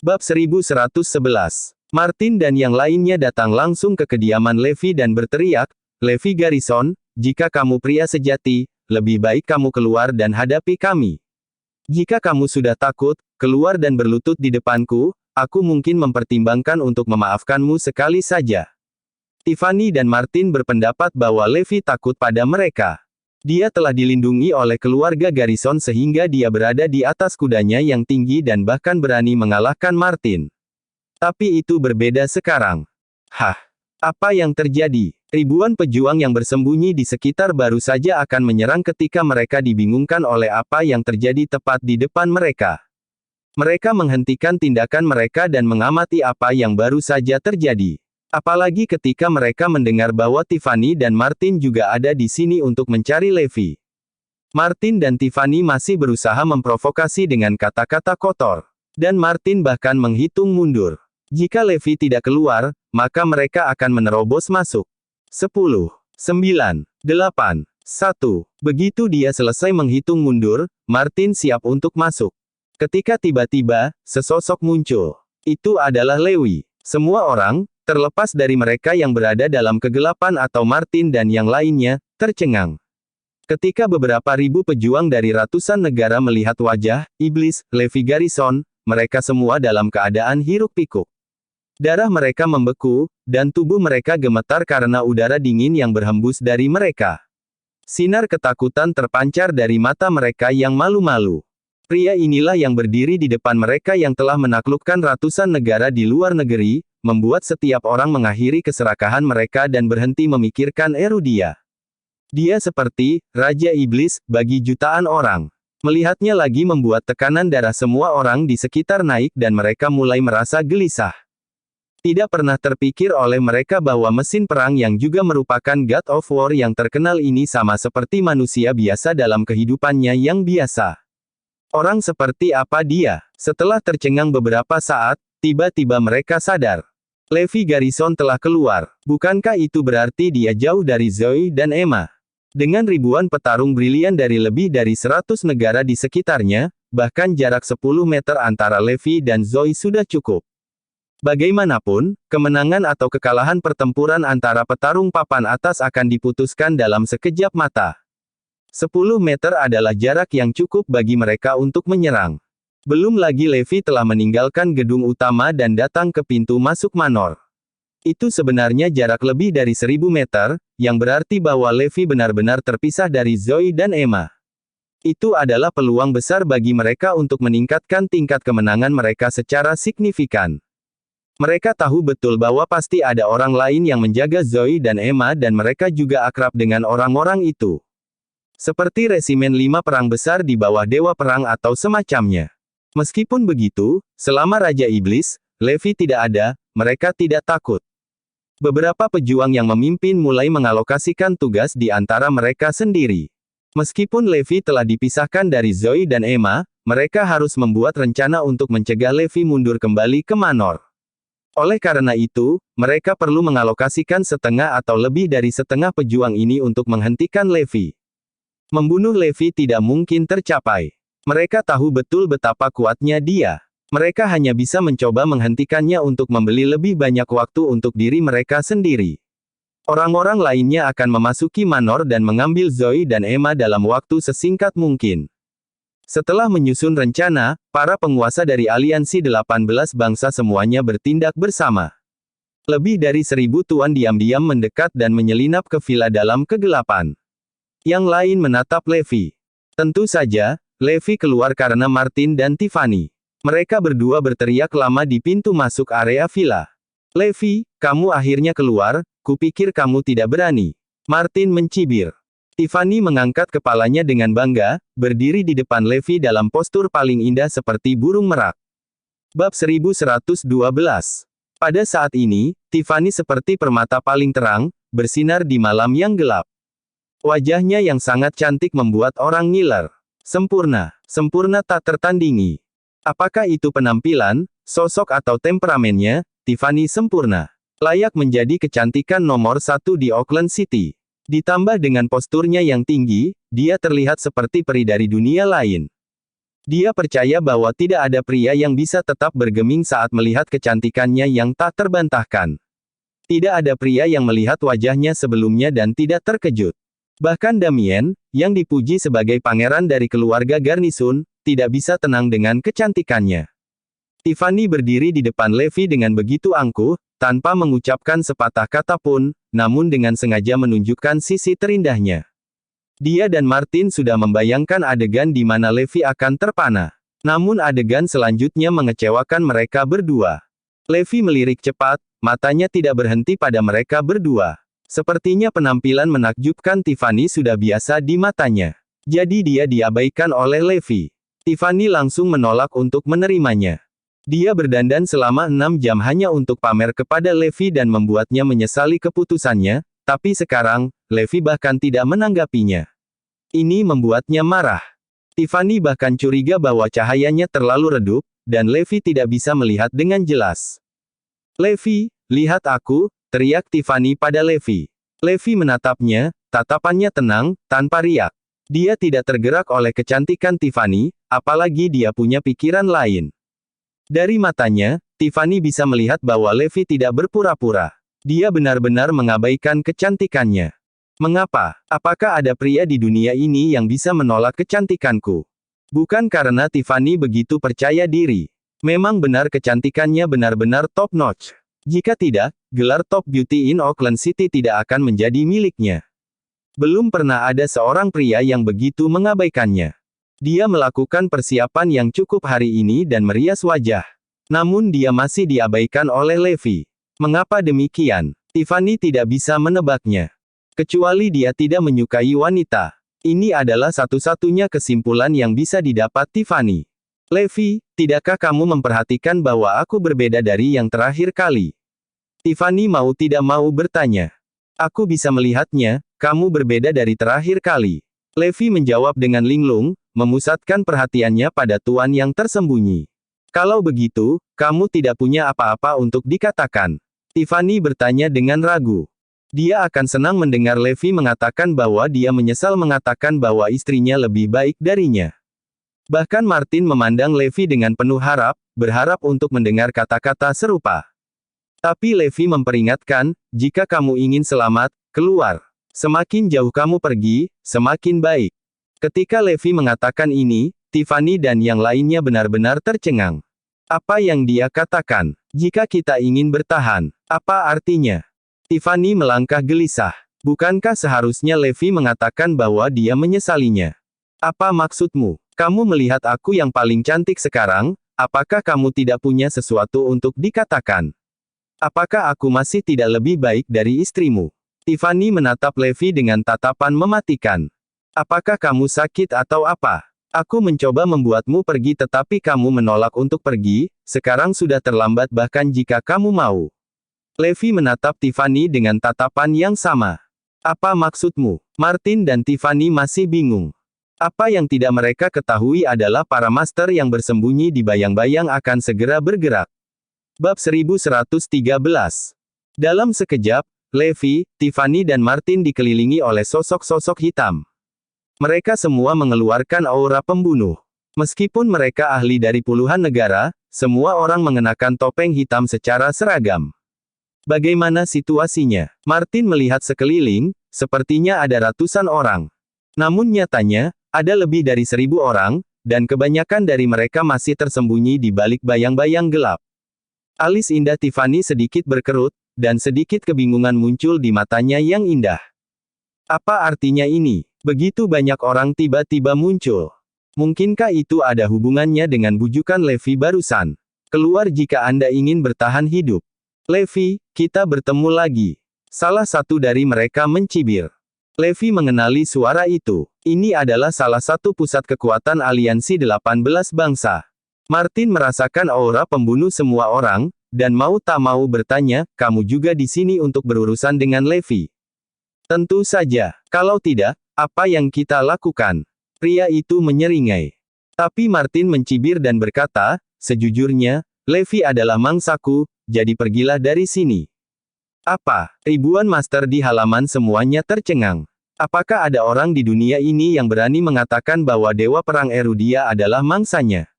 Bab 1111. Martin dan yang lainnya datang langsung ke kediaman Levi dan berteriak, "Levi Garrison, jika kamu pria sejati, lebih baik kamu keluar dan hadapi kami. Jika kamu sudah takut, keluar dan berlutut di depanku, aku mungkin mempertimbangkan untuk memaafkanmu sekali saja." Tiffany dan Martin berpendapat bahwa Levi takut pada mereka. Dia telah dilindungi oleh keluarga Garrison sehingga dia berada di atas kudanya yang tinggi dan bahkan berani mengalahkan Martin. Tapi itu berbeda sekarang. Hah? Apa yang terjadi? Ribuan pejuang yang bersembunyi di sekitar baru saja akan menyerang ketika mereka dibingungkan oleh apa yang terjadi tepat di depan mereka. Mereka menghentikan tindakan mereka dan mengamati apa yang baru saja terjadi. Apalagi ketika mereka mendengar bahwa Tiffany dan Martin juga ada di sini untuk mencari Levi. Martin dan Tiffany masih berusaha memprovokasi dengan kata-kata kotor. Dan Martin bahkan menghitung mundur. Jika Levi tidak keluar, maka mereka akan menerobos masuk. 10, 9, 8, 1. Begitu dia selesai menghitung mundur, Martin siap untuk masuk. Ketika tiba-tiba, sesosok muncul. Itu adalah Levi. Semua orang, terlepas dari mereka yang berada dalam kegelapan atau Martin dan yang lainnya, tercengang. Ketika beberapa ribu pejuang dari ratusan negara melihat wajah iblis Levi Garrison, mereka semua dalam keadaan hiruk-pikuk. Darah mereka membeku, dan tubuh mereka gemetar karena udara dingin yang berhembus dari mereka. Sinar ketakutan terpancar dari mata mereka yang malu-malu. Pria inilah yang berdiri di depan mereka yang telah menaklukkan ratusan negara di luar negeri, membuat setiap orang mengakhiri keserakahan mereka dan berhenti memikirkan Erudia. Dia seperti Raja Iblis bagi jutaan orang. Melihatnya lagi membuat tekanan darah semua orang di sekitar naik dan mereka mulai merasa gelisah. Tidak pernah terpikir oleh mereka bahwa mesin perang yang juga merupakan God of War yang terkenal ini sama seperti manusia biasa dalam kehidupannya yang biasa. Orang seperti apa dia? Setelah tercengang beberapa saat, tiba-tiba mereka sadar. Levi Garrison telah keluar. Bukankah itu berarti dia jauh dari Zoe dan Emma? Dengan ribuan petarung brilian dari lebih dari 100 negara di sekitarnya, bahkan jarak 10 meter antara Levi dan Zoe sudah cukup. Bagaimanapun, kemenangan atau kekalahan pertempuran antara petarung papan atas akan diputuskan dalam sekejap mata. 10 meter adalah jarak yang cukup bagi mereka untuk menyerang. Belum lagi Levi telah meninggalkan gedung utama dan datang ke pintu masuk Manor. Itu sebenarnya jarak lebih dari 1000 meter, yang berarti bahwa Levi benar-benar terpisah dari Zoe dan Emma. Itu adalah peluang besar bagi mereka untuk meningkatkan tingkat kemenangan mereka secara signifikan. Mereka tahu betul bahwa pasti ada orang lain yang menjaga Zoe dan Emma dan mereka juga akrab dengan orang-orang itu. Seperti resimen 5 perang besar di bawah Dewa Perang atau semacamnya. Meskipun begitu, selama Raja Iblis, Levi tidak ada, mereka tidak takut. Beberapa pejuang yang memimpin mulai mengalokasikan tugas di antara mereka sendiri. Meskipun Levi telah dipisahkan dari Zoe dan Emma, mereka harus membuat rencana untuk mencegah Levi mundur kembali ke Manor. Oleh karena itu, mereka perlu mengalokasikan setengah atau lebih dari setengah pejuang ini untuk menghentikan Levi. Membunuh Levi tidak mungkin tercapai. Mereka tahu betul betapa kuatnya dia. Mereka hanya bisa mencoba menghentikannya untuk membeli lebih banyak waktu untuk diri mereka sendiri. Orang-orang lainnya akan memasuki Manor dan mengambil Zoe dan Emma dalam waktu sesingkat mungkin. Setelah menyusun rencana, para penguasa dari aliansi 18 bangsa semuanya bertindak bersama. Lebih dari 1000 tuan diam-diam mendekat dan menyelinap ke villa dalam kegelapan. Yang lain menatap Levi. Tentu saja, Levi keluar karena Martin dan Tiffany. Mereka berdua berteriak lama di pintu masuk area villa. "Levi, kamu akhirnya keluar, kupikir kamu tidak berani." Martin mencibir. Tiffany mengangkat kepalanya dengan bangga, berdiri di depan Levi dalam postur paling indah seperti burung merak. Bab 1112. Pada saat ini, Tiffany seperti permata paling terang, bersinar di malam yang gelap. Wajahnya yang sangat cantik membuat orang ngiler. Sempurna, sempurna tak tertandingi. Apakah itu penampilan, sosok atau temperamennya? Tiffany sempurna. Layak menjadi kecantikan nomor 1 di Auckland City. Ditambah dengan posturnya yang tinggi, dia terlihat seperti peri dari dunia lain. Dia percaya bahwa tidak ada pria yang bisa tetap bergeming saat melihat kecantikannya yang tak terbantahkan. Tidak ada pria yang melihat wajahnya sebelumnya dan tidak terkejut. Bahkan Damien, yang dipuji sebagai pangeran dari keluarga Garnisun, tidak bisa tenang dengan kecantikannya. Tiffany berdiri di depan Levi dengan begitu angkuh, tanpa mengucapkan sepatah kata pun, namun dengan sengaja menunjukkan sisi terindahnya. Dia dan Martin sudah membayangkan adegan di mana Levi akan terpana. Namun adegan selanjutnya mengecewakan mereka berdua. Levi melirik cepat, matanya tidak berhenti pada mereka berdua. Sepertinya penampilan menakjubkan Tiffany sudah biasa di matanya. Jadi dia diabaikan oleh Levi. Tiffany langsung menolak untuk menerimanya. Dia berdandan selama 6 jam hanya untuk pamer kepada Levi dan membuatnya menyesali keputusannya, tapi sekarang, Levi bahkan tidak menanggapinya. Ini membuatnya marah. Tiffany bahkan curiga bahwa cahayanya terlalu redup, dan Levi tidak bisa melihat dengan jelas. "Levi, lihat aku," teriak Tiffany pada Levi. Levi menatapnya, tatapannya tenang, tanpa riak. Dia tidak tergerak oleh kecantikan Tiffany, apalagi dia punya pikiran lain. Dari matanya, Tiffany bisa melihat bahwa Levi tidak berpura-pura. Dia benar-benar mengabaikan kecantikannya. Mengapa? Apakah ada pria di dunia ini yang bisa menolak kecantikanku? Bukan karena Tiffany begitu percaya diri. Memang benar kecantikannya benar-benar top-notch. Jika tidak, gelar Top Beauty in Auckland City tidak akan menjadi miliknya. Belum pernah ada seorang pria yang begitu mengabaikannya. Dia melakukan persiapan yang cukup hari ini dan merias wajah. Namun dia masih diabaikan oleh Levi. Mengapa demikian? Tiffany tidak bisa menebaknya. Kecuali dia tidak menyukai wanita. Ini adalah satu-satunya kesimpulan yang bisa didapat Tiffany. "Levi, tidakkah kamu memperhatikan bahwa aku berbeda dari yang terakhir kali?" Tiffany mau tidak mau bertanya. "Aku bisa melihatnya, kamu berbeda dari terakhir kali." Levi menjawab dengan linglung, memusatkan perhatiannya pada tuan yang tersembunyi. "Kalau begitu, kamu tidak punya apa-apa untuk dikatakan?" Tiffany bertanya dengan ragu. Dia akan senang mendengar Levi mengatakan bahwa dia menyesal mengatakan bahwa istrinya lebih baik darinya. Bahkan Martin memandang Levi dengan penuh berharap untuk mendengar kata-kata serupa. Tapi Levi memperingatkan, "Jika kamu ingin selamat, keluar. Semakin jauh kamu pergi, semakin baik." Ketika Levi mengatakan ini, Tiffany dan yang lainnya benar-benar tercengang. Apa yang dia katakan? Jika kita ingin bertahan, apa artinya? Tiffany melangkah gelisah. Bukankah seharusnya Levi mengatakan bahwa dia menyesalinya? "Apa maksudmu? Kamu melihat aku yang paling cantik sekarang, apakah kamu tidak punya sesuatu untuk dikatakan? Apakah aku masih tidak lebih baik dari istrimu?" Tiffany menatap Levi dengan tatapan mematikan. "Apakah kamu sakit atau apa? Aku mencoba membuatmu pergi tetapi kamu menolak untuk pergi, sekarang sudah terlambat bahkan jika kamu mau." Levi menatap Tiffany dengan tatapan yang sama. "Apa maksudmu?" Martin dan Tiffany masih bingung. Apa yang tidak mereka ketahui adalah para master yang bersembunyi di bayang-bayang akan segera bergerak. Bab 1113. Dalam sekejap, Levi, Tiffany dan Martin dikelilingi oleh sosok-sosok hitam. Mereka semua mengeluarkan aura pembunuh. Meskipun mereka ahli dari puluhan negara, semua orang mengenakan topeng hitam secara seragam. Bagaimana situasinya? Martin melihat sekeliling, sepertinya ada ratusan orang. Namun nyatanya, ada lebih dari 1000 orang, dan kebanyakan dari mereka masih tersembunyi di balik bayang-bayang gelap. Alis indah Tiffany sedikit berkerut, dan sedikit kebingungan muncul di matanya yang indah. Apa artinya ini? Begitu banyak orang tiba-tiba muncul. Mungkinkah itu ada hubungannya dengan bujukan Levi barusan? "Keluar jika Anda ingin bertahan hidup." "Levi, kita bertemu lagi." Salah satu dari mereka mencibir. Levi mengenali suara itu. Ini adalah salah satu pusat kekuatan aliansi 18 bangsa. Martin merasakan aura pembunuh semua orang, dan mau tak mau bertanya, "Kamu juga di sini untuk berurusan dengan Levi?" "Tentu saja. Kalau tidak, apa yang kita lakukan?" Pria itu menyeringai. Tapi Martin mencibir dan berkata, "Sejujurnya, Levi adalah mangsaku, jadi pergilah dari sini." "Apa?" Ribuan master di halaman semuanya tercengang. Apakah ada orang di dunia ini yang berani mengatakan bahwa Dewa Perang Erudia adalah mangsanya?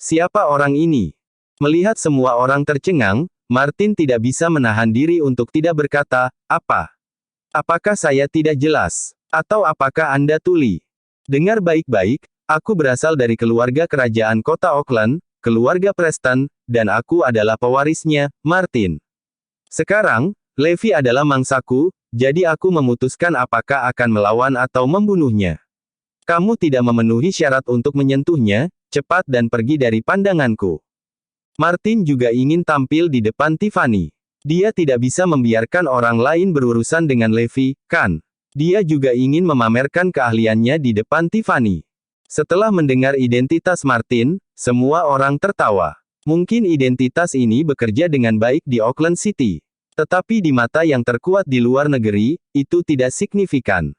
Siapa orang ini? Melihat semua orang tercengang, Martin tidak bisa menahan diri untuk tidak berkata, "Apa? Apakah saya tidak jelas? Atau apakah Anda tuli? Dengar baik-baik, aku berasal dari keluarga kerajaan kota Auckland, keluarga Preston, dan aku adalah pewarisnya, Martin. Sekarang, Levi adalah mangsaku, jadi aku memutuskan apakah akan melawan atau membunuhnya. Kamu tidak memenuhi syarat untuk menyentuhnya, cepat dan pergi dari pandanganku." Martin juga ingin tampil di depan Tiffany. Dia tidak bisa membiarkan orang lain berurusan dengan Levi, kan? Dia juga ingin memamerkan keahliannya di depan Tiffany. Setelah mendengar identitas Martin, semua orang tertawa. Mungkin identitas ini bekerja dengan baik di Auckland City. Tetapi di mata yang terkuat di luar negeri, itu tidak signifikan.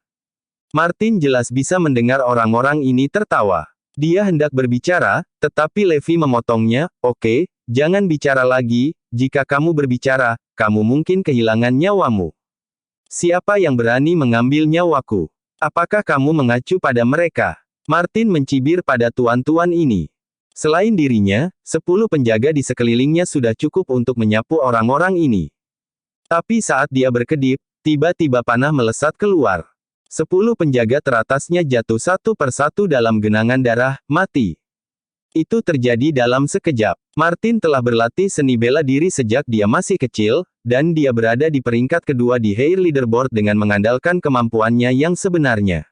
Martin jelas bisa mendengar orang-orang ini tertawa. Dia hendak berbicara, tetapi Levi memotongnya, "Oke, jangan bicara lagi, jika kamu berbicara, kamu mungkin kehilangan nyawamu. Siapa yang berani mengambil nyawaku? Apakah kamu mengacu pada mereka?" Martin mencibir pada tuan-tuan ini. Selain dirinya, 10 penjaga di sekelilingnya sudah cukup untuk menyapu orang-orang ini. Tapi saat dia berkedip, tiba-tiba panah melesat keluar. 10 penjaga teratasnya jatuh satu persatu dalam genangan darah, mati. Itu terjadi dalam sekejap. Martin telah berlatih seni bela diri sejak dia masih kecil, dan dia berada di peringkat kedua di Hair Leaderboard dengan mengandalkan kemampuannya yang sebenarnya.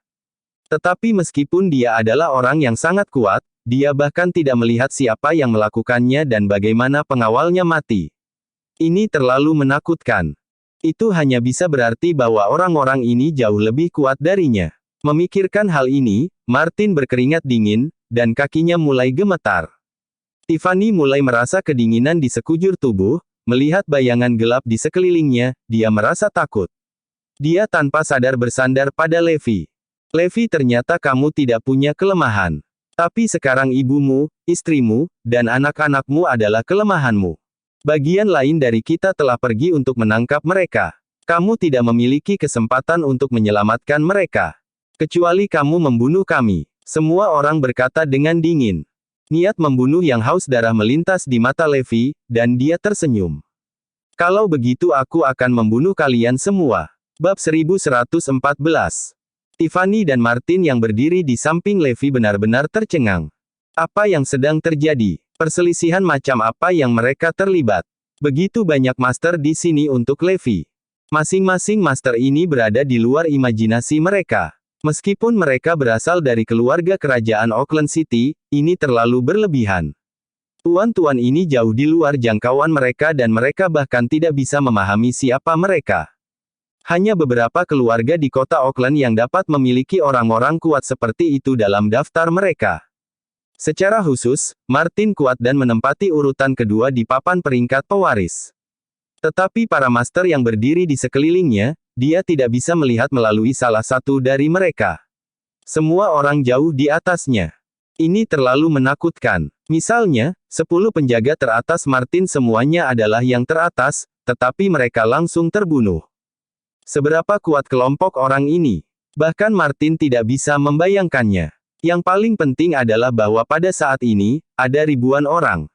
Tetapi meskipun dia adalah orang yang sangat kuat, dia bahkan tidak melihat siapa yang melakukannya dan bagaimana pengawalnya mati. Ini terlalu menakutkan. Itu hanya bisa berarti bahwa orang-orang ini jauh lebih kuat darinya. Memikirkan hal ini, Martin berkeringat dingin, dan kakinya mulai gemetar. Tiffany mulai merasa kedinginan di sekujur tubuh, melihat bayangan gelap di sekelilingnya, dia merasa takut. Dia tanpa sadar bersandar pada Levi. "Levi, ternyata kamu tidak punya kelemahan. Tapi sekarang ibumu, istrimu, dan anak-anakmu adalah kelemahanmu. Bagian lain dari kita telah pergi untuk menangkap mereka. Kamu tidak memiliki kesempatan untuk menyelamatkan mereka. Kecuali kamu membunuh kami." Semua orang berkata dengan dingin. Niat membunuh yang haus darah melintas di mata Levi, dan dia tersenyum. "Kalau begitu aku akan membunuh kalian semua." Bab 1114. Tiffany dan Martin yang berdiri di samping Levi benar-benar tercengang. Apa yang sedang terjadi? Perselisihan macam apa yang mereka terlibat? Begitu banyak master di sini untuk Levi. Masing-masing master ini berada di luar imajinasi mereka. Meskipun mereka berasal dari keluarga kerajaan Auckland City, ini terlalu berlebihan. Tuan-tuan ini jauh di luar jangkauan mereka dan mereka bahkan tidak bisa memahami siapa mereka. Hanya beberapa keluarga di kota Auckland yang dapat memiliki orang-orang kuat seperti itu dalam daftar mereka. Secara khusus, Martin kuat dan menempati urutan kedua di papan peringkat pewaris. Tetapi para master yang berdiri di sekelilingnya, dia tidak bisa melihat melalui salah satu dari mereka. Semua orang jauh di atasnya. Ini terlalu menakutkan. Misalnya, 10 penjaga teratas Martin semuanya adalah yang teratas, tetapi mereka langsung terbunuh. Seberapa kuat kelompok orang ini? Bahkan Martin tidak bisa membayangkannya. Yang paling penting adalah bahwa pada saat ini, ada ribuan orang.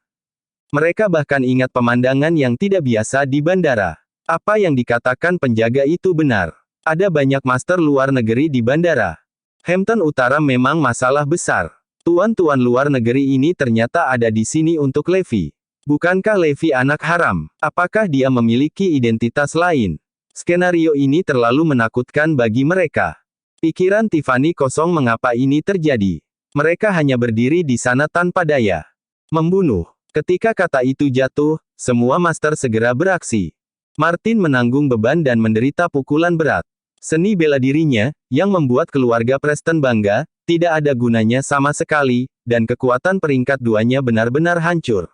Mereka bahkan ingat pemandangan yang tidak biasa di bandara. Apa yang dikatakan penjaga itu benar. Ada banyak master luar negeri di bandara. Hampton Utara memang masalah besar. Tuan-tuan luar negeri ini ternyata ada di sini untuk Levi. Bukankah Levi anak haram? Apakah dia memiliki identitas lain? Skenario ini terlalu menakutkan bagi mereka. Pikiran Tiffany kosong mengapa ini terjadi. Mereka hanya berdiri di sana tanpa daya. Membunuh. Ketika kata itu jatuh, semua master segera beraksi. Martin menanggung beban dan menderita pukulan berat. Seni bela dirinya, yang membuat keluarga Preston bangga, tidak ada gunanya sama sekali, dan kekuatan peringkat duanya benar-benar hancur.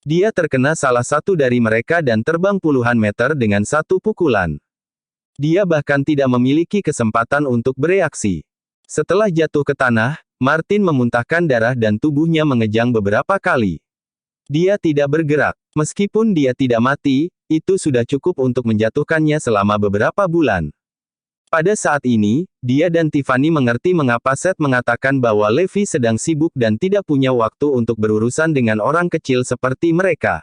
Dia terkena salah satu dari mereka dan terbang puluhan meter dengan satu pukulan. Dia bahkan tidak memiliki kesempatan untuk bereaksi. Setelah jatuh ke tanah, Martin memuntahkan darah dan tubuhnya mengejang beberapa kali. Dia tidak bergerak. Meskipun dia tidak mati, itu sudah cukup untuk menjatuhkannya selama beberapa bulan. Pada saat ini, dia dan Tiffany mengerti mengapa Seth mengatakan bahwa Levi sedang sibuk dan tidak punya waktu untuk berurusan dengan orang kecil seperti mereka.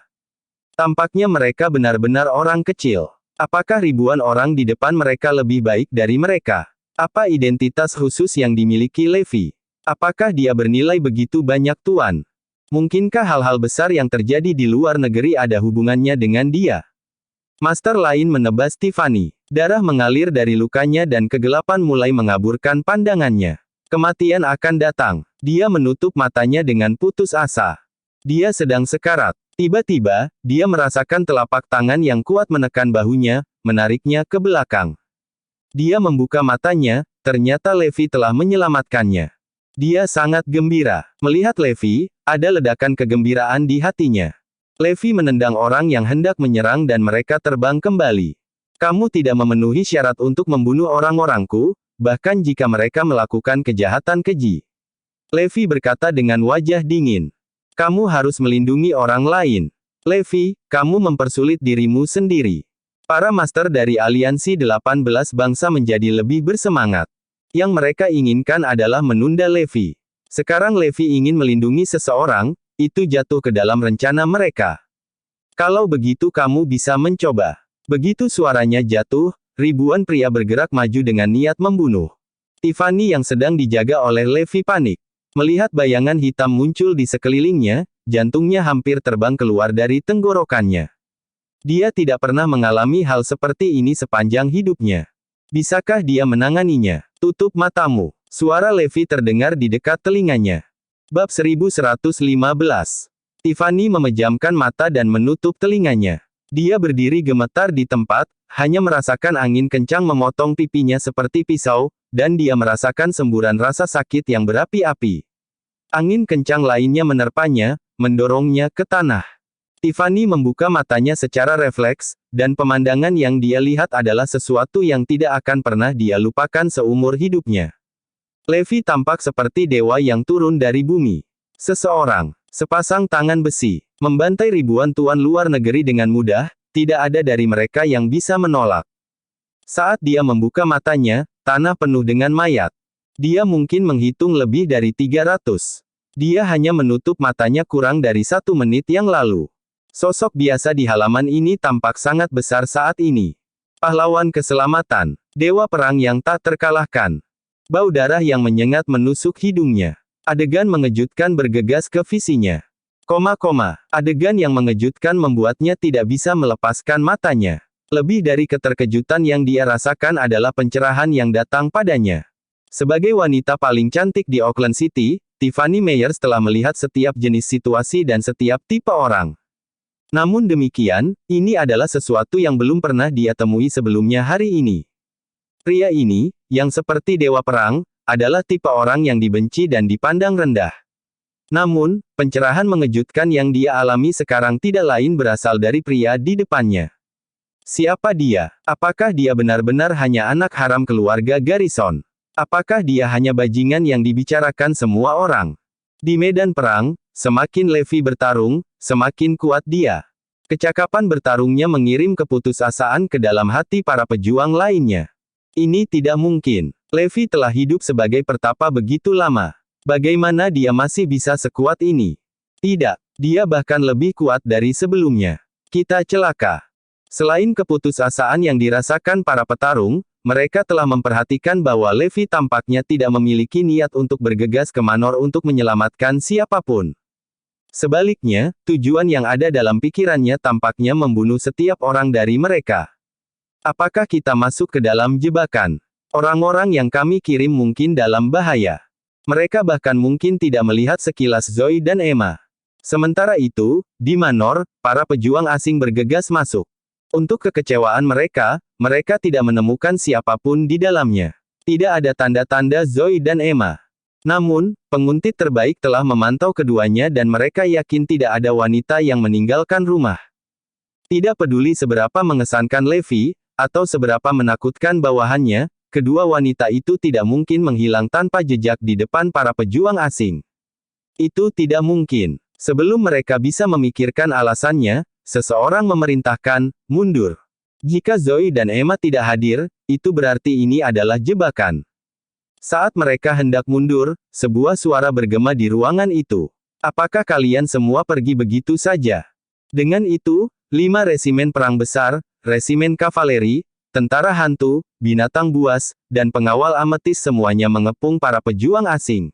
Tampaknya mereka benar-benar orang kecil. Apakah ribuan orang di depan mereka lebih baik dari mereka? Apa identitas khusus yang dimiliki Levi? Apakah dia bernilai begitu banyak tuan? Mungkinkah hal-hal besar yang terjadi di luar negeri ada hubungannya dengan dia? Master lain menebas Tiffany. Darah mengalir dari lukanya dan kegelapan mulai mengaburkan pandangannya. Kematian akan datang. Dia menutup matanya dengan putus asa. Dia sedang sekarat. Tiba-tiba, dia merasakan telapak tangan yang kuat menekan bahunya, menariknya ke belakang. Dia membuka matanya, ternyata Levi telah menyelamatkannya. Dia sangat gembira. Melihat Levi, ada ledakan kegembiraan di hatinya. Levi menendang orang yang hendak menyerang dan mereka terbang kembali. Kamu tidak memenuhi syarat untuk membunuh orang-orangku, bahkan jika mereka melakukan kejahatan keji. Levi berkata dengan wajah dingin. Kamu harus melindungi orang lain. Levi, kamu mempersulit dirimu sendiri. Para master dari aliansi 18 bangsa menjadi lebih bersemangat. Yang mereka inginkan adalah menunda Levi. Sekarang Levi ingin melindungi seseorang, itu jatuh ke dalam rencana mereka. Kalau begitu kamu bisa mencoba. Begitu suaranya jatuh, ribuan pria bergerak maju dengan niat membunuh. Tiffany yang sedang dijaga oleh Levi panik. Melihat bayangan hitam muncul di sekelilingnya, jantungnya hampir terbang keluar dari tenggorokannya. Dia tidak pernah mengalami hal seperti ini sepanjang hidupnya. Bisakah dia menanganinya? Tutup matamu. Suara Levi terdengar di dekat telinganya. Bab 1115. Tiffany memejamkan mata dan menutup telinganya. Dia berdiri gemetar di tempat, hanya merasakan angin kencang memotong pipinya seperti pisau, dan dia merasakan semburan rasa sakit yang berapi-api. Angin kencang lainnya menerpanya, mendorongnya ke tanah. Tiffany membuka matanya secara refleks, dan pemandangan yang dia lihat adalah sesuatu yang tidak akan pernah dia lupakan seumur hidupnya. Levi tampak seperti dewa yang turun dari bumi. Seseorang, sepasang tangan besi, membantai ribuan tuan luar negeri dengan mudah, tidak ada dari mereka yang bisa menolak. Saat dia membuka matanya, tanah penuh dengan mayat. Dia mungkin menghitung lebih dari 300. Dia hanya menutup matanya kurang dari 1 menit yang lalu. Sosok biasa di halaman ini tampak sangat besar saat ini. Pahlawan keselamatan, dewa perang yang tak terkalahkan. Bau darah yang menyengat menusuk hidungnya. Adegan mengejutkan bergegas ke visinya. Adegan yang mengejutkan membuatnya tidak bisa melepaskan matanya. Lebih dari keterkejutan yang dia rasakan adalah pencerahan yang datang padanya. Sebagai wanita paling cantik di Auckland City, Tiffany Meyers telah melihat setiap jenis situasi dan setiap tipe orang. Namun demikian, ini adalah sesuatu yang belum pernah dia temui sebelumnya hari ini. Pria ini, yang seperti dewa perang, adalah tipe orang yang dibenci dan dipandang rendah. Namun, pencerahan mengejutkan yang dia alami sekarang tidak lain berasal dari pria di depannya. Siapa dia? Apakah dia benar-benar hanya anak haram keluarga Garrison? Apakah dia hanya bajingan yang dibicarakan semua orang? Di medan perang, semakin Levi bertarung, semakin kuat dia. Kecakapan bertarungnya mengirim keputusasaan ke dalam hati para pejuang lainnya. Ini tidak mungkin. Levi telah hidup sebagai pertapa begitu lama. Bagaimana dia masih bisa sekuat ini? Tidak, dia bahkan lebih kuat dari sebelumnya. Kita celaka. Selain keputusasaan yang dirasakan para petarung, mereka telah memperhatikan bahwa Levi tampaknya tidak memiliki niat untuk bergegas ke Manor untuk menyelamatkan siapapun. Sebaliknya, tujuan yang ada dalam pikirannya tampaknya membunuh setiap orang dari mereka. Apakah kita masuk ke dalam jebakan? Orang-orang yang kami kirim mungkin dalam bahaya. Mereka bahkan mungkin tidak melihat sekilas Zoe dan Emma. Sementara itu, di Manor, para pejuang asing bergegas masuk. Untuk kekecewaan mereka, mereka tidak menemukan siapapun di dalamnya. Tidak ada tanda-tanda Zoe dan Emma. Namun, penguntit terbaik telah memantau keduanya dan mereka yakin tidak ada wanita yang meninggalkan rumah. Tidak peduli seberapa mengesankan Levi, atau seberapa menakutkan bawahannya, kedua wanita itu tidak mungkin menghilang tanpa jejak di depan para pejuang asing. Itu tidak mungkin. Sebelum mereka bisa memikirkan alasannya, seseorang memerintahkan, mundur. Jika Zoe dan Emma tidak hadir, itu berarti ini adalah jebakan. Saat mereka hendak mundur, sebuah suara bergema di ruangan itu. Apakah kalian semua pergi begitu saja? Dengan itu, 5 resimen perang besar, resimen kavaleri, tentara hantu, binatang buas, dan pengawal ametis semuanya mengepung para pejuang asing.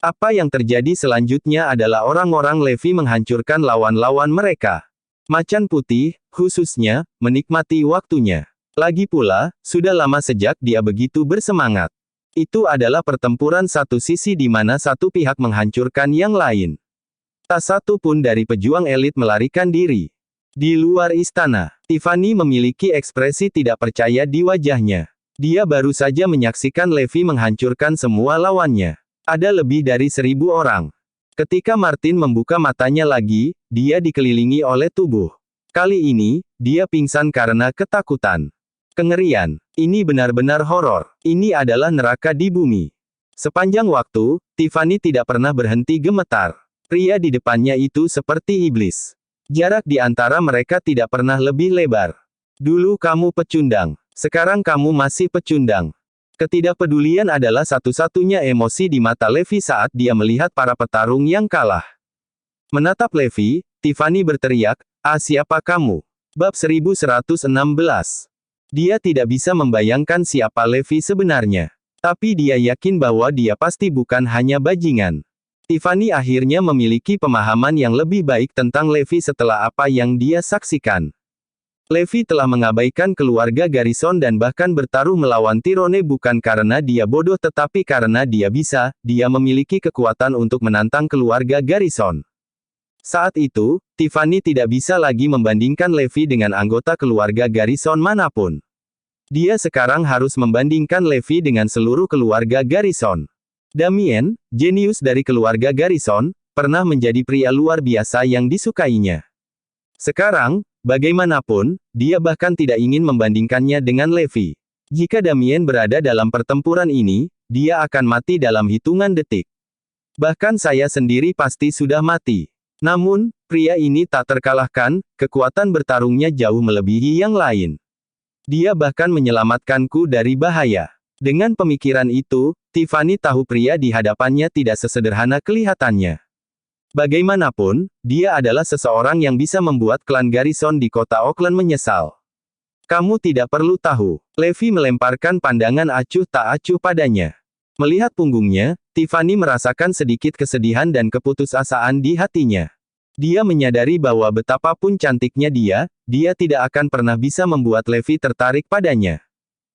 Apa yang terjadi selanjutnya adalah orang-orang Levi menghancurkan lawan-lawan mereka. Macan putih, khususnya, menikmati waktunya. Lagi pula, sudah lama sejak dia begitu bersemangat. Itu adalah pertempuran satu sisi di mana satu pihak menghancurkan yang lain. Tak satu pun dari pejuang elit melarikan diri. Di luar istana, Tiffany memiliki ekspresi tidak percaya di wajahnya. Dia baru saja menyaksikan Levi menghancurkan semua lawannya. Ada lebih dari 1.000 orang. Ketika Martin membuka matanya lagi, dia dikelilingi oleh tubuh. Kali ini, dia pingsan karena ketakutan. Kengerian. Ini benar-benar horor. Ini adalah neraka di bumi. Sepanjang waktu, Tiffany tidak pernah berhenti gemetar. Pria di depannya itu seperti iblis. Jarak di antara mereka tidak pernah lebih lebar. Dulu kamu pecundang. Sekarang kamu masih pecundang. Ketidakpedulian adalah satu-satunya emosi di mata Levi saat dia melihat para petarung yang kalah. Menatap Levi, Tiffany berteriak, "Ah, siapa kamu?" Bab 1116. Dia tidak bisa membayangkan siapa Levi sebenarnya. Tapi dia yakin bahwa dia pasti bukan hanya bajingan. Tiffany akhirnya memiliki pemahaman yang lebih baik tentang Levi setelah apa yang dia saksikan. Levi telah mengabaikan keluarga Garrison dan bahkan bertaruh melawan Tyrone bukan karena dia bodoh tetapi karena dia memiliki kekuatan untuk menantang keluarga Garrison. Saat itu, Tiffany tidak bisa lagi membandingkan Levi dengan anggota keluarga Garrison manapun. Dia sekarang harus membandingkan Levi dengan seluruh keluarga Garrison. Damien, jenius dari keluarga Garrison, pernah menjadi pria luar biasa yang disukainya. Sekarang, bagaimanapun, dia bahkan tidak ingin membandingkannya dengan Levi. Jika Damien berada dalam pertempuran ini, dia akan mati dalam hitungan detik. Bahkan saya sendiri pasti sudah mati. Namun, pria ini tak terkalahkan, kekuatan bertarungnya jauh melebihi yang lain. Dia bahkan menyelamatkanku dari bahaya. Dengan pemikiran itu, Tiffany tahu pria di hadapannya tidak sesederhana kelihatannya. Bagaimanapun, dia adalah seseorang yang bisa membuat klan Garrison di kota Oakland menyesal. Kamu tidak perlu tahu. Levi melemparkan pandangan acuh tak acuh padanya. Melihat punggungnya, Tiffany merasakan sedikit kesedihan dan keputusasaan di hatinya. Dia menyadari bahwa betapapun cantiknya dia tidak akan pernah bisa membuat Levi tertarik padanya.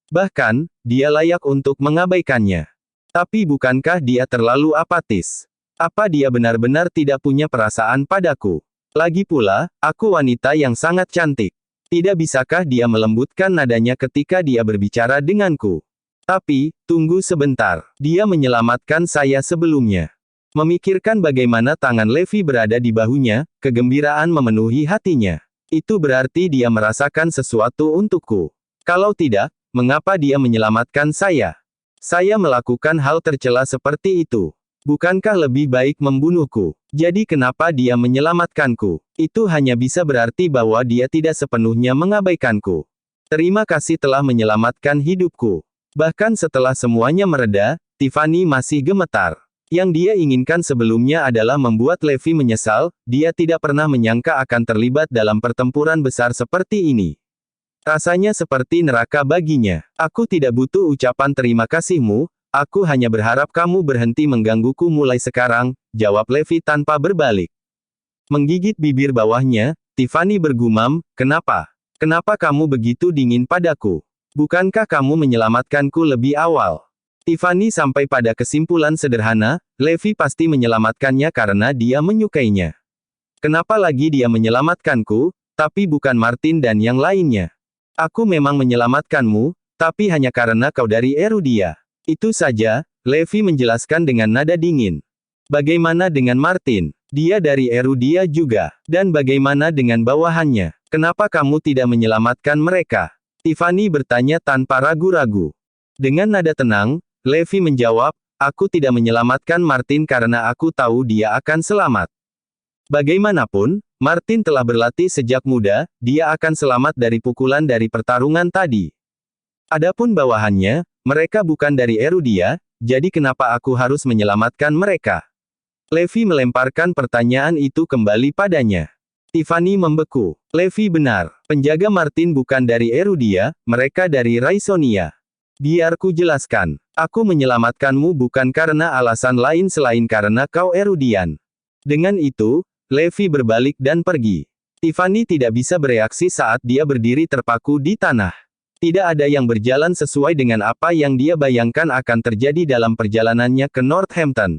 Bahkan, dia layak untuk mengabaikannya. Tapi bukankah dia terlalu apatis? Apa dia benar-benar tidak punya perasaan padaku? Lagi pula, aku wanita yang sangat cantik. Tidak bisakah dia melembutkan nadanya ketika dia berbicara denganku? Tapi, tunggu sebentar. Dia menyelamatkan saya sebelumnya. Memikirkan bagaimana tangan Levi berada di bahunya, kegembiraan memenuhi hatinya. Itu berarti dia merasakan sesuatu untukku. Kalau tidak, mengapa dia menyelamatkan saya? Saya melakukan hal tercela seperti itu. Bukankah lebih baik membunuhku? Jadi kenapa dia menyelamatkanku? Itu hanya bisa berarti bahwa dia tidak sepenuhnya mengabaikanku. Terima kasih telah menyelamatkan hidupku. Bahkan setelah semuanya mereda, Tiffany masih gemetar. Yang dia inginkan sebelumnya adalah membuat Levi menyesal, dia tidak pernah menyangka akan terlibat dalam pertempuran besar seperti ini. Rasanya seperti neraka baginya. Aku tidak butuh ucapan terima kasihmu, aku hanya berharap kamu berhenti menggangguku mulai sekarang, jawab Levi tanpa berbalik. Menggigit bibir bawahnya, Tiffany bergumam, kenapa? Kenapa kamu begitu dingin padaku? Bukankah kamu menyelamatkanku lebih awal? Tiffany sampai pada kesimpulan sederhana, Levi pasti menyelamatkannya karena dia menyukainya. Kenapa lagi dia menyelamatkanku, tapi bukan Martin dan yang lainnya? Aku memang menyelamatkanmu, tapi hanya karena kau dari Erudia. Itu saja, Levi menjelaskan dengan nada dingin. Bagaimana dengan Martin? Dia dari Erudia juga. Dan bagaimana dengan bawahannya? Kenapa kamu tidak menyelamatkan mereka? Tiffany bertanya tanpa ragu-ragu. Dengan nada tenang, Levi menjawab, aku tidak menyelamatkan Martin karena aku tahu dia akan selamat. Bagaimanapun, Martin telah berlatih sejak muda, dia akan selamat dari pukulan dari pertarungan tadi. Adapun bawahannya, mereka bukan dari Erudia, jadi kenapa aku harus menyelamatkan mereka? Levi melemparkan pertanyaan itu kembali padanya. Tiffany membeku. Levi benar. Penjaga Martin bukan dari Erudia, mereka dari Raisonia. Biar ku jelaskan. Aku menyelamatkanmu bukan karena alasan lain selain karena kau Erudian. Dengan itu, Levi berbalik dan pergi. Tiffany tidak bisa bereaksi saat dia berdiri terpaku di tanah. Tidak ada yang berjalan sesuai dengan apa yang dia bayangkan akan terjadi dalam perjalanannya ke Northampton.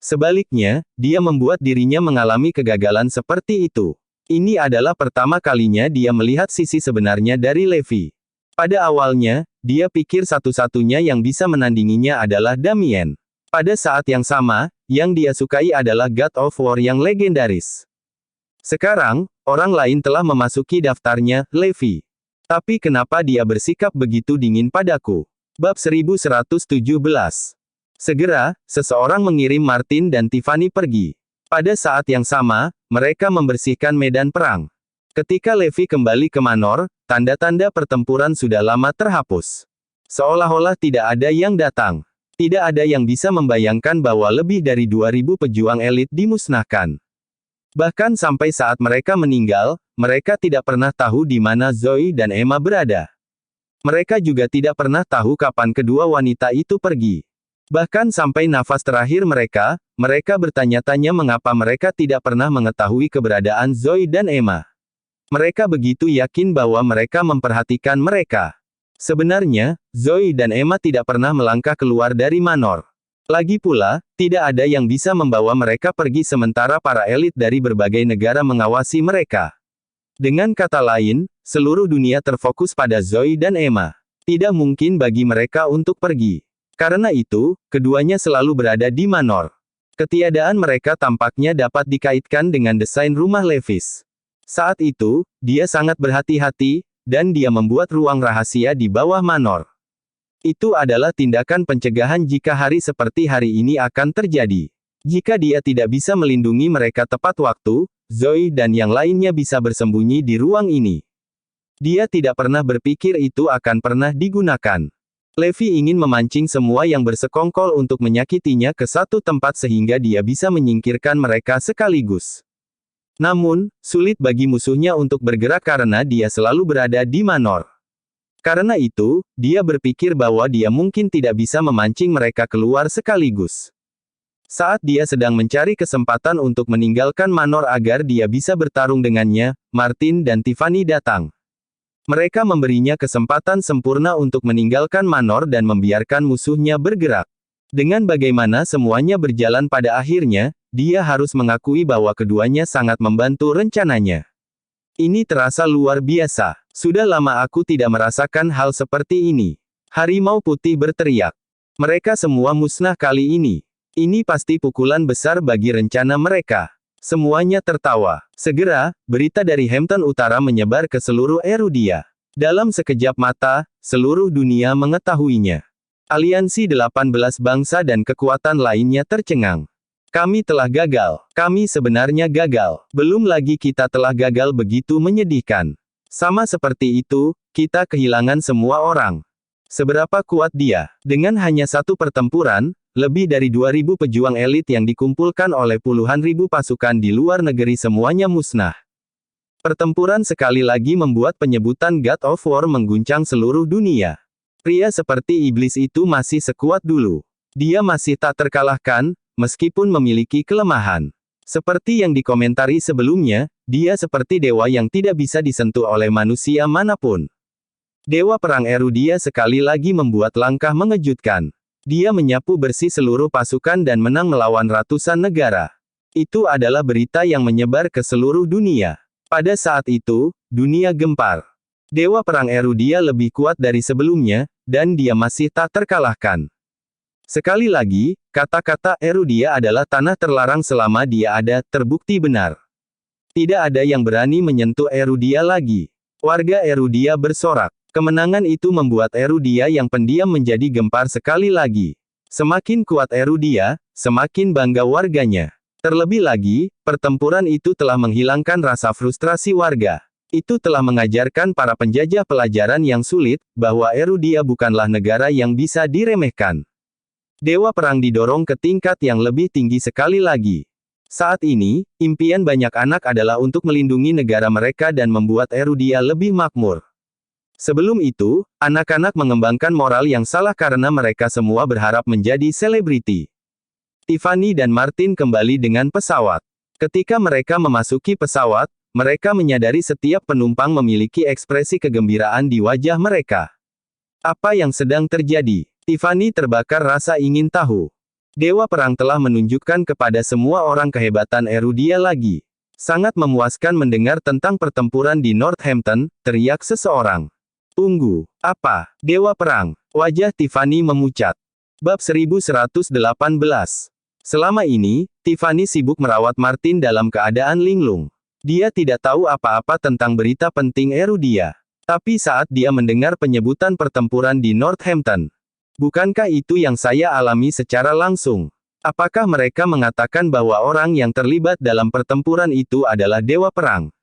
Sebaliknya, dia membuat dirinya mengalami kegagalan seperti itu. Ini adalah pertama kalinya dia melihat sisi sebenarnya dari Levi. Pada awalnya, dia pikir satu-satunya yang bisa menandinginya adalah Damien. Pada saat yang sama, yang dia sukai adalah God of War yang legendaris. Sekarang, orang lain telah memasuki daftarnya, Levi. Tapi kenapa dia bersikap begitu dingin padaku? Bab 1117. Segera, seseorang mengirim Martin dan Tiffany pergi. Pada saat yang sama, mereka membersihkan medan perang. Ketika Levi kembali ke Manor, tanda-tanda pertempuran sudah lama terhapus. Seolah-olah tidak ada yang datang. Tidak ada yang bisa membayangkan bahwa lebih dari 2000 pejuang elit dimusnahkan. Bahkan sampai saat mereka meninggal, mereka tidak pernah tahu di mana Zoe dan Emma berada. Mereka juga tidak pernah tahu kapan kedua wanita itu pergi. Bahkan sampai nafas terakhir mereka, mereka bertanya-tanya mengapa mereka tidak pernah mengetahui keberadaan Zoe dan Emma. Mereka begitu yakin bahwa mereka memperhatikan mereka. Sebenarnya, Zoe dan Emma tidak pernah melangkah keluar dari Manor. Lagi pula, tidak ada yang bisa membawa mereka pergi sementara para elit dari berbagai negara mengawasi mereka. Dengan kata lain, seluruh dunia terfokus pada Zoe dan Emma. Tidak mungkin bagi mereka untuk pergi. Karena itu, keduanya selalu berada di Manor. Ketiadaan mereka tampaknya dapat dikaitkan dengan desain rumah Levis. Saat itu, dia sangat berhati-hati, dan dia membuat ruang rahasia di bawah Manor. Itu adalah tindakan pencegahan jika hari seperti hari ini akan terjadi. Jika dia tidak bisa melindungi mereka tepat waktu, Zoe dan yang lainnya bisa bersembunyi di ruang ini. Dia tidak pernah berpikir itu akan pernah digunakan. Levi ingin memancing semua yang bersekongkol untuk menyakitinya ke satu tempat sehingga dia bisa menyingkirkan mereka sekaligus. Namun, sulit bagi musuhnya untuk bergerak karena dia selalu berada di Manor. Karena itu, dia berpikir bahwa dia mungkin tidak bisa memancing mereka keluar sekaligus. Saat dia sedang mencari kesempatan untuk meninggalkan Manor agar dia bisa bertarung dengannya, Martin dan Tiffany datang. Mereka memberinya kesempatan sempurna untuk meninggalkan Manor dan membiarkan musuhnya bergerak. Dengan bagaimana semuanya berjalan pada akhirnya, dia harus mengakui bahwa keduanya sangat membantu rencananya. Ini terasa luar biasa. Sudah lama aku tidak merasakan hal seperti ini. Harimau putih berteriak. Mereka semua musnah kali ini. Ini pasti pukulan besar bagi rencana mereka. Semuanya tertawa. Segera, berita dari Hampton Utara menyebar ke seluruh Erudia. Dalam sekejap mata, seluruh dunia mengetahuinya. Aliansi 18 bangsa dan kekuatan lainnya tercengang. Kami telah gagal. Kami sebenarnya gagal. Belum lagi kita telah gagal begitu menyedihkan. Sama seperti itu, kita kehilangan semua orang. Seberapa kuat dia? Dengan hanya satu pertempuran, lebih dari 2000 pejuang elit yang dikumpulkan oleh puluhan ribu pasukan di luar negeri semuanya musnah. Pertempuran sekali lagi membuat penyebutan God of War mengguncang seluruh dunia. Pria seperti iblis itu masih sekuat dulu. Dia masih tak terkalahkan, meskipun memiliki kelemahan. Seperti yang dikomentari sebelumnya, dia seperti dewa yang tidak bisa disentuh oleh manusia manapun. Dewa perang Erudia sekali lagi membuat langkah mengejutkan. Dia menyapu bersih seluruh pasukan dan menang melawan ratusan negara. Itu adalah berita yang menyebar ke seluruh dunia. Pada saat itu, dunia gempar. Dewa perang Erudia lebih kuat dari sebelumnya, dan dia masih tak terkalahkan. Sekali lagi, kata-kata Erudia adalah tanah terlarang selama dia ada, terbukti benar. Tidak ada yang berani menyentuh Erudia lagi. Warga Erudia bersorak. Kemenangan itu membuat Erudia yang pendiam menjadi gempar sekali lagi. Semakin kuat Erudia, semakin bangga warganya. Terlebih lagi, pertempuran itu telah menghilangkan rasa frustrasi warga. Itu telah mengajarkan para penjajah pelajaran yang sulit, bahwa Erudia bukanlah negara yang bisa diremehkan. Dewa Perang didorong ke tingkat yang lebih tinggi sekali lagi. Saat ini, impian banyak anak adalah untuk melindungi negara mereka dan membuat Erudia lebih makmur. Sebelum itu, anak-anak mengembangkan moral yang salah karena mereka semua berharap menjadi selebriti. Tiffany dan Martin kembali dengan pesawat. Ketika mereka memasuki pesawat, mereka menyadari setiap penumpang memiliki ekspresi kegembiraan di wajah mereka. Apa yang sedang terjadi? Tiffany terbakar rasa ingin tahu. Dewa Perang telah menunjukkan kepada semua orang kehebatan Erudia lagi. Sangat memuaskan mendengar tentang pertempuran di Northampton, teriak seseorang. Tunggu, apa? Dewa Perang. Wajah Tiffany memucat. Bab 1118. Selama ini, Tiffany sibuk merawat Martin dalam keadaan linglung. Dia tidak tahu apa-apa tentang berita penting Erudia. Tapi saat dia mendengar penyebutan pertempuran di Northampton, bukankah itu yang saya alami secara langsung? Apakah mereka mengatakan bahwa orang yang terlibat dalam pertempuran itu adalah Dewa Perang?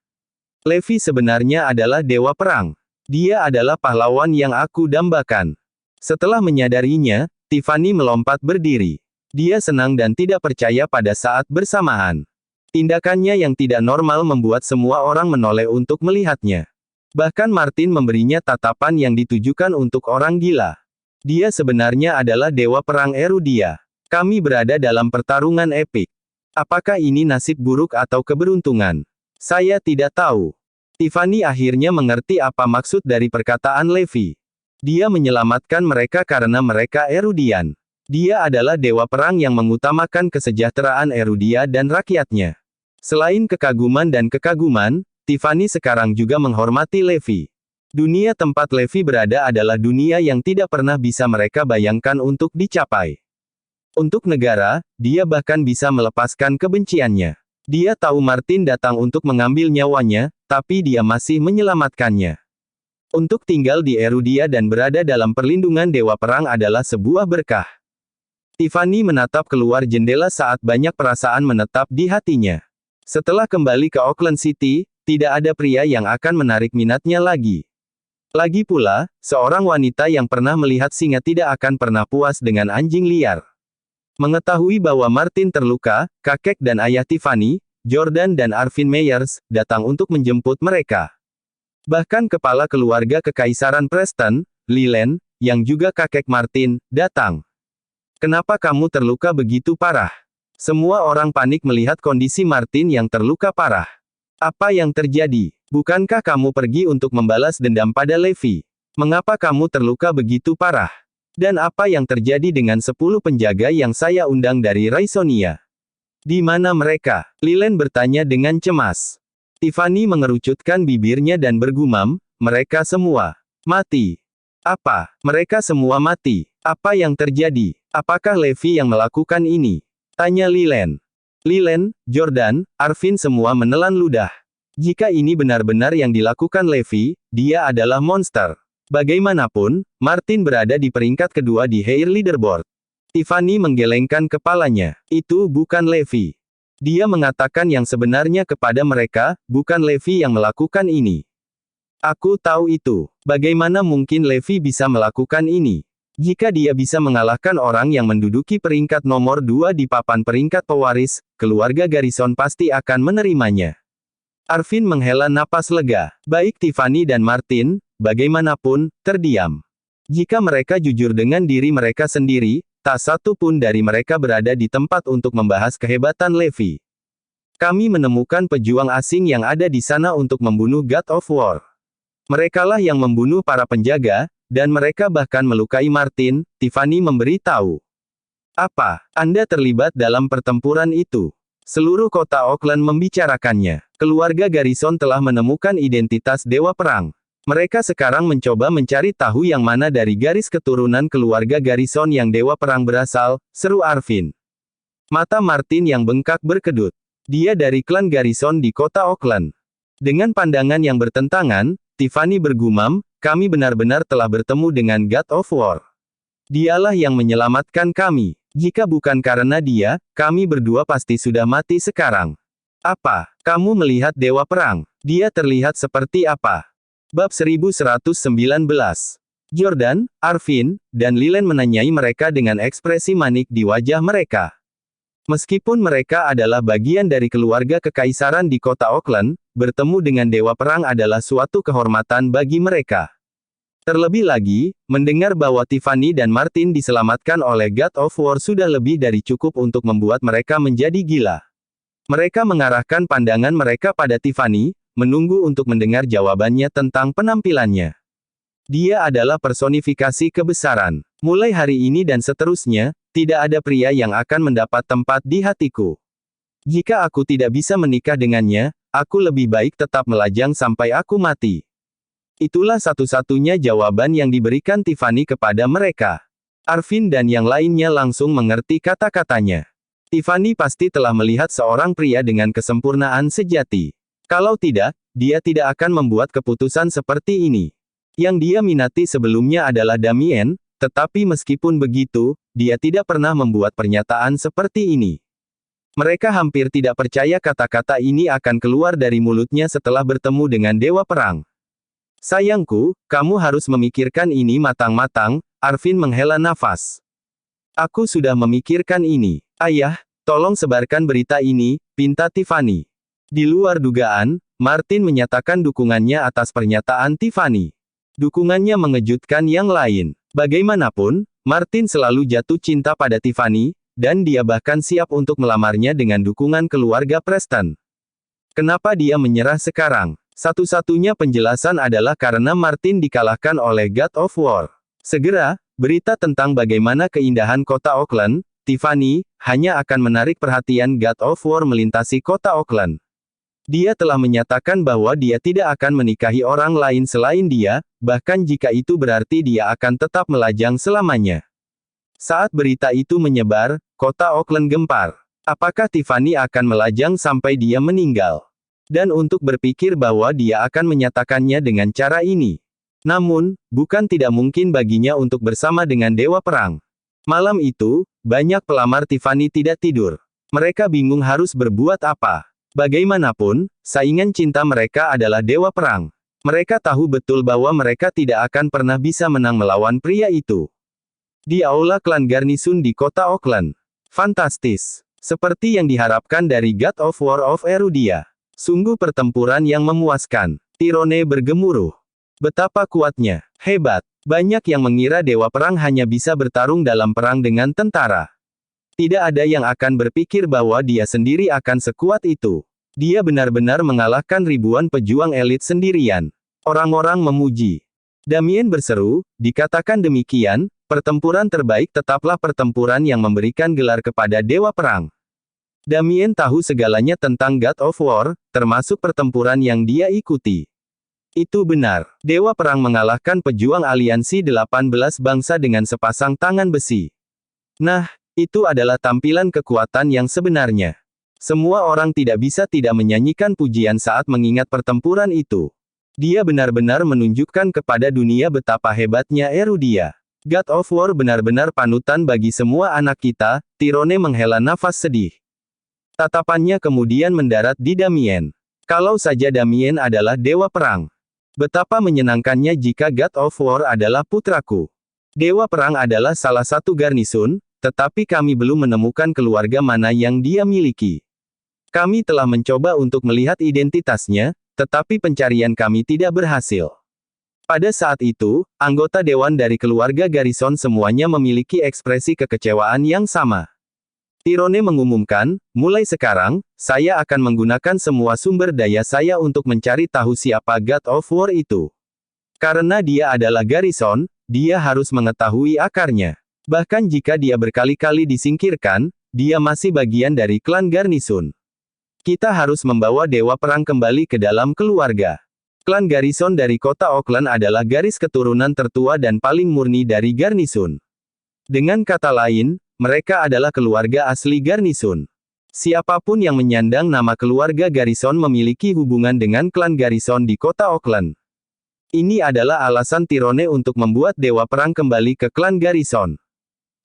Levi sebenarnya adalah Dewa Perang. Dia adalah pahlawan yang aku dambakan. Setelah menyadarinya, Tiffany melompat berdiri. Dia senang dan tidak percaya pada saat bersamaan. Tindakannya yang tidak normal membuat semua orang menoleh untuk melihatnya. Bahkan Martin memberinya tatapan yang ditujukan untuk orang gila. Dia sebenarnya adalah Dewa Perang Erudia. Kami berada dalam pertarungan epik. Apakah ini nasib buruk atau keberuntungan? Saya tidak tahu. Tiffany akhirnya mengerti apa maksud dari perkataan Levi. Dia menyelamatkan mereka karena mereka Erudian. Dia adalah Dewa Perang yang mengutamakan kesejahteraan Erudia dan rakyatnya. Selain kekaguman dan kekaguman, Tiffany sekarang juga menghormati Levi. Dunia tempat Levi berada adalah dunia yang tidak pernah bisa mereka bayangkan untuk dicapai. Untuk negara, dia bahkan bisa melepaskan kebenciannya. Dia tahu Martin datang untuk mengambil nyawanya, tapi dia masih menyelamatkannya. Untuk tinggal di Erudia dan berada dalam perlindungan Dewa Perang adalah sebuah berkah. Tiffany menatap keluar jendela saat banyak perasaan menetap di hatinya. Setelah kembali ke Auckland City, tidak ada pria yang akan menarik minatnya lagi. Lagi pula, seorang wanita yang pernah melihat singa tidak akan pernah puas dengan anjing liar. Mengetahui bahwa Martin terluka, kakek dan ayah Tiffany, Jordan dan Arvin Meyers, datang untuk menjemput mereka. Bahkan kepala keluarga Kekaisaran Preston, Leland, yang juga kakek Martin, datang. Kenapa kamu terluka begitu parah? Semua orang panik melihat kondisi Martin yang terluka parah. Apa yang terjadi? Bukankah kamu pergi untuk membalas dendam pada Levi? Mengapa kamu terluka begitu parah? Dan apa yang terjadi dengan 10 penjaga yang saya undang dari Raisonia? Di mana mereka? Leland bertanya dengan cemas. Tiffany mengerucutkan bibirnya dan bergumam, mereka semua mati. Apa? Mereka semua mati. Apa yang terjadi? Apakah Levi yang melakukan ini? Tanya Leland. Leland, Jordan, Arvin semua menelan ludah. Jika ini benar-benar yang dilakukan Levi, dia adalah monster. Bagaimanapun, Martin berada di peringkat kedua di Hair Leaderboard. Tiffany menggelengkan kepalanya. Itu bukan Levi. Dia mengatakan yang sebenarnya kepada mereka, bukan Levi yang melakukan ini. Aku tahu itu. Bagaimana mungkin Levi bisa melakukan ini? Jika dia bisa mengalahkan orang yang menduduki peringkat nomor 2 di papan peringkat pewaris, keluarga Garrison pasti akan menerimanya. Arvin menghela napas lega. Baik Tiffany dan Martin, bagaimanapun, terdiam. Jika mereka jujur dengan diri mereka sendiri, tak satu pun dari mereka berada di tempat untuk membahas kehebatan Levi. Kami menemukan pejuang asing yang ada di sana untuk membunuh God of War. Merekalah yang membunuh para penjaga, dan mereka bahkan melukai Martin, Tiffany memberitahu. Apa? Anda terlibat dalam pertempuran itu? Seluruh kota Auckland membicarakannya. Keluarga Garrison telah menemukan identitas Dewa Perang. Mereka sekarang mencoba mencari tahu yang mana dari garis keturunan keluarga Garrison yang Dewa Perang berasal, seru Arvin. Mata Martin yang bengkak berkedut. Dia dari klan Garrison di kota Auckland. Dengan pandangan yang bertentangan, Tiffany bergumam, kami benar-benar telah bertemu dengan God of War. Dialah yang menyelamatkan kami. Jika bukan karena dia, kami berdua pasti sudah mati sekarang. Apa? Kamu melihat Dewa Perang? Dia terlihat seperti apa? Bab 1119. Jordan, Arvin, dan Lilen menanyai mereka dengan ekspresi manik di wajah mereka. Meskipun mereka adalah bagian dari keluarga kekaisaran di kota Auckland, bertemu dengan Dewa Perang adalah suatu kehormatan bagi mereka. Terlebih lagi, mendengar bahwa Tiffany dan Martin diselamatkan oleh God of War sudah lebih dari cukup untuk membuat mereka menjadi gila. Mereka mengarahkan pandangan mereka pada Tiffany, menunggu untuk mendengar jawabannya tentang penampilannya. Dia adalah personifikasi kebesaran. Mulai hari ini dan seterusnya, tidak ada pria yang akan mendapat tempat di hatiku. Jika aku tidak bisa menikah dengannya, aku lebih baik tetap melajang sampai aku mati. Itulah satu-satunya jawaban yang diberikan Tiffany kepada mereka. Arvin dan yang lainnya langsung mengerti kata-katanya. Tiffany pasti telah melihat seorang pria dengan kesempurnaan sejati. Kalau tidak, dia tidak akan membuat keputusan seperti ini. Yang dia minati sebelumnya adalah Damien, tetapi meskipun begitu, dia tidak pernah membuat pernyataan seperti ini. Mereka hampir tidak percaya kata-kata ini akan keluar dari mulutnya setelah bertemu dengan Dewa Perang. Sayangku, kamu harus memikirkan ini matang-matang, Arvin menghela nafas. Aku sudah memikirkan ini. Ayah, tolong sebarkan berita ini, pinta Tiffany. Di luar dugaan, Martin menyatakan dukungannya atas pernyataan Tiffany. Dukungannya mengejutkan yang lain. Bagaimanapun, Martin selalu jatuh cinta pada Tiffany, dan dia bahkan siap untuk melamarnya dengan dukungan keluarga Preston. Kenapa dia menyerah sekarang? Satu-satunya penjelasan adalah karena Martin dikalahkan oleh God of War. Segera, berita tentang bagaimana keindahan kota Auckland, Tiffany, hanya akan menarik perhatian God of War melintasi kota Auckland. Dia telah menyatakan bahwa dia tidak akan menikahi orang lain selain dia, bahkan jika itu berarti dia akan tetap melajang selamanya. Saat berita itu menyebar, kota Auckland gempar. Apakah Tiffany akan melajang sampai dia meninggal? Dan untuk berpikir bahwa dia akan menyatakannya dengan cara ini. Namun, bukan tidak mungkin baginya untuk bersama dengan Dewa Perang. Malam itu, banyak pelamar Tiffany tidak tidur. Mereka bingung harus berbuat apa. Bagaimanapun, saingan cinta mereka adalah Dewa Perang. Mereka tahu betul bahwa mereka tidak akan pernah bisa menang melawan pria itu. Di aula klan Garnison di kota Auckland. Fantastis. Seperti yang diharapkan dari God of War of Erudia. Sungguh pertempuran yang memuaskan. Tyrone bergemuruh. Betapa kuatnya. Hebat. Banyak yang mengira Dewa Perang hanya bisa bertarung dalam perang dengan tentara. Tidak ada yang akan berpikir bahwa dia sendiri akan sekuat itu. Dia benar-benar mengalahkan ribuan pejuang elit sendirian. Orang-orang memuji. Damien berseru, dikatakan demikian, pertempuran terbaik tetaplah pertempuran yang memberikan gelar kepada Dewa Perang. Damien tahu segalanya tentang God of War, termasuk pertempuran yang dia ikuti. Itu benar. Dewa Perang mengalahkan pejuang aliansi 18 bangsa dengan sepasang tangan besi. Nah, itu adalah tampilan kekuatan yang sebenarnya. Semua orang tidak bisa tidak menyanyikan pujian saat mengingat pertempuran itu. Dia benar-benar menunjukkan kepada dunia betapa hebatnya Erudia. God of War benar-benar panutan bagi semua anak kita, Tyrone menghela nafas sedih. Tatapannya kemudian mendarat di Damien. Kalau saja Damien adalah Dewa Perang. Betapa menyenangkannya jika God of War adalah putraku. Dewa Perang adalah salah satu garnison, tetapi kami belum menemukan keluarga mana yang dia miliki. Kami telah mencoba untuk melihat identitasnya, tetapi pencarian kami tidak berhasil. Pada saat itu, anggota dewan dari keluarga Garrison semuanya memiliki ekspresi kekecewaan yang sama. Tyrone mengumumkan, mulai sekarang, saya akan menggunakan semua sumber daya saya untuk mencari tahu siapa God of War itu. Karena dia adalah Garrison, dia harus mengetahui akarnya. Bahkan jika dia berkali-kali disingkirkan, dia masih bagian dari klan Garnison. Kita harus membawa Dewa Perang kembali ke dalam keluarga. Klan Garrison dari kota Auckland adalah garis keturunan tertua dan paling murni dari Garnison. Dengan kata lain, mereka adalah keluarga asli Garnison. Siapapun yang menyandang nama keluarga Garrison memiliki hubungan dengan klan Garrison di kota Auckland. Ini adalah alasan Tyrone untuk membuat Dewa Perang kembali ke klan Garrison.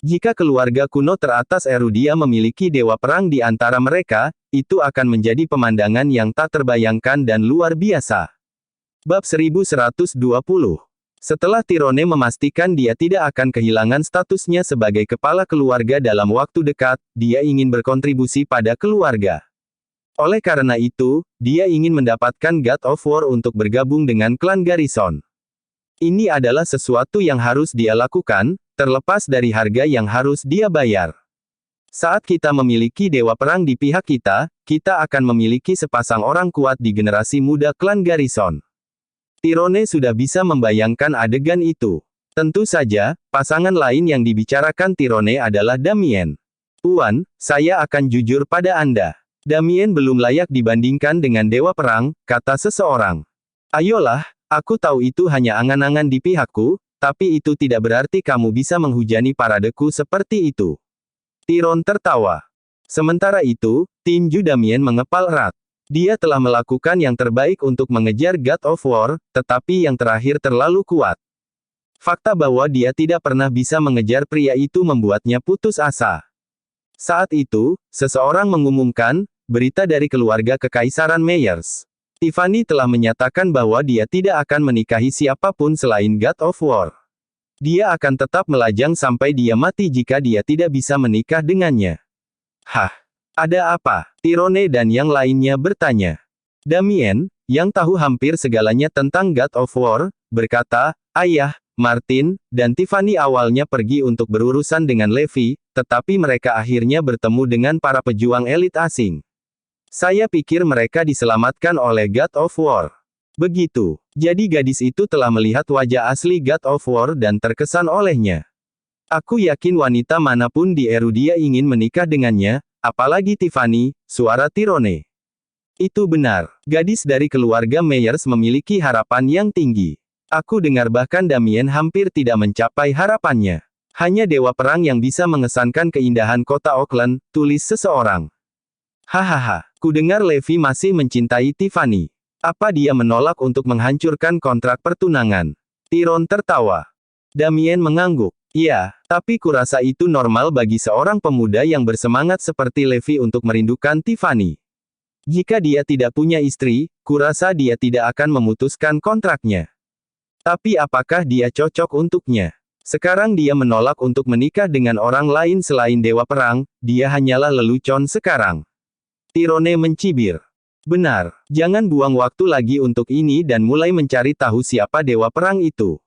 Jika keluarga kuno teratas Erudia memiliki dewa perang di antara mereka, itu akan menjadi pemandangan yang tak terbayangkan dan luar biasa. Bab 1120. Setelah Tyrone memastikan dia tidak akan kehilangan statusnya sebagai kepala keluarga dalam waktu dekat, dia ingin berkontribusi pada keluarga. Oleh karena itu, dia ingin mendapatkan God of War untuk bergabung dengan klan Garrison. Ini adalah sesuatu yang harus dia lakukan, terlepas dari harga yang harus dia bayar. Saat kita memiliki dewa perang di pihak kita, kita akan memiliki sepasang orang kuat di generasi muda klan Garrison. Tyrone sudah bisa membayangkan adegan itu. Tentu saja, pasangan lain yang dibicarakan Tyrone adalah Damien. Tuan, saya akan jujur pada Anda. Damien belum layak dibandingkan dengan dewa perang, kata seseorang. Ayolah, aku tahu itu hanya angan-angan di pihakku, tapi itu tidak berarti kamu bisa menghujani paradeku seperti itu. Tyrone tertawa. Sementara itu, tinju Damien mengepal erat. Dia telah melakukan yang terbaik untuk mengejar God of War, tetapi yang terakhir terlalu kuat. Fakta bahwa dia tidak pernah bisa mengejar pria itu membuatnya putus asa. Saat itu, seseorang mengumumkan, berita dari keluarga Kekaisaran Myers. Tiffany telah menyatakan bahwa dia tidak akan menikahi siapapun selain God of War. Dia akan tetap melajang sampai dia mati jika dia tidak bisa menikah dengannya. Hah? Ada apa? Tyrone dan yang lainnya bertanya. Damien, yang tahu hampir segalanya tentang God of War, berkata, Ayah, Martin, dan Tiffany awalnya pergi untuk berurusan dengan Levi, tetapi mereka akhirnya bertemu dengan para pejuang elit asing. Saya pikir mereka diselamatkan oleh God of War. Begitu. Jadi gadis itu telah melihat wajah asli God of War dan terkesan olehnya. Aku yakin wanita manapun di Erudia ingin menikah dengannya, apalagi Tiffany, suara Tyrone. Itu benar. Gadis dari keluarga Myers memiliki harapan yang tinggi. Aku dengar bahkan Damien hampir tidak mencapai harapannya. Hanya dewa perang yang bisa mengesankan keindahan kota Oakland, tulis seseorang. Hahaha, kudengar Levi masih mencintai Tiffany. Apa dia menolak untuk menghancurkan kontrak pertunangan? Tyrone tertawa. Damien mengangguk. Iya, tapi kurasa itu normal bagi seorang pemuda yang bersemangat seperti Levi untuk merindukan Tiffany. Jika dia tidak punya istri, kurasa dia tidak akan memutuskan kontraknya. Tapi apakah dia cocok untuknya? Sekarang dia menolak untuk menikah dengan orang lain selain dewa perang, dia hanyalah lelucon sekarang. Tyrone mencibir. Benar, jangan buang waktu lagi untuk ini dan mulai mencari tahu siapa dewa perang itu.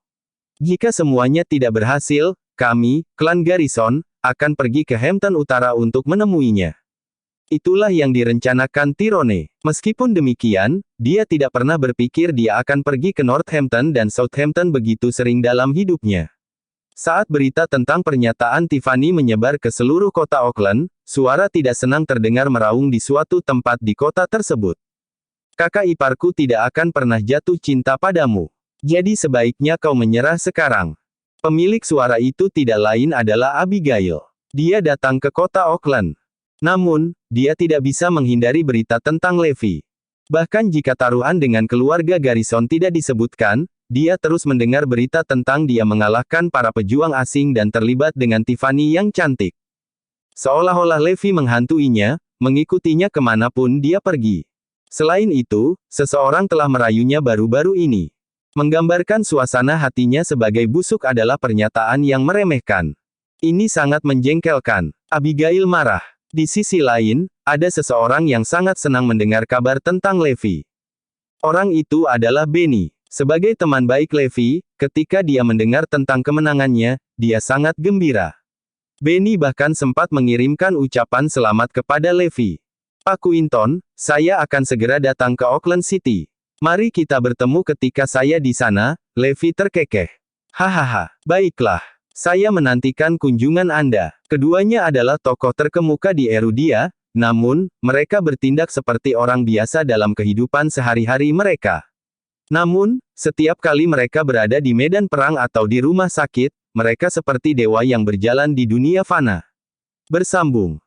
Jika semuanya tidak berhasil, kami, klan Garrison, akan pergi ke Hampton Utara untuk menemuinya. Itulah yang direncanakan Tyrone. Meskipun demikian, dia tidak pernah berpikir dia akan pergi ke Northampton dan Southampton begitu sering dalam hidupnya. Saat berita tentang pernyataan Tiffany menyebar ke seluruh kota Auckland, suara tidak senang terdengar meraung di suatu tempat di kota tersebut. Kakak iparku tidak akan pernah jatuh cinta padamu. Jadi sebaiknya kau menyerah sekarang. Pemilik suara itu tidak lain adalah Abigail. Dia datang ke kota Auckland. Namun, dia tidak bisa menghindari berita tentang Levi. Bahkan jika taruhan dengan keluarga Garrison tidak disebutkan, dia terus mendengar berita tentang dia mengalahkan para pejuang asing dan terlibat dengan Tiffany yang cantik. Seolah-olah Levi menghantuinya, mengikutinya kemanapun dia pergi. Selain itu, seseorang telah merayunya baru-baru ini. Menggambarkan suasana hatinya sebagai busuk adalah pernyataan yang meremehkan. Ini sangat menjengkelkan. Abigail marah. Di sisi lain, ada seseorang yang sangat senang mendengar kabar tentang Levi. Orang itu adalah Benny. Sebagai teman baik Levi, ketika dia mendengar tentang kemenangannya, dia sangat gembira. Benny bahkan sempat mengirimkan ucapan selamat kepada Levi. Pak Quinton, saya akan segera datang ke Auckland City. Mari kita bertemu ketika saya di sana, Levi terkekeh. Hahaha, baiklah. Saya menantikan kunjungan Anda. Keduanya adalah tokoh terkemuka di Erudia, namun, mereka bertindak seperti orang biasa dalam kehidupan sehari-hari mereka. Namun, setiap kali mereka berada di medan perang atau di rumah sakit, mereka seperti dewa yang berjalan di dunia fana. Bersambung.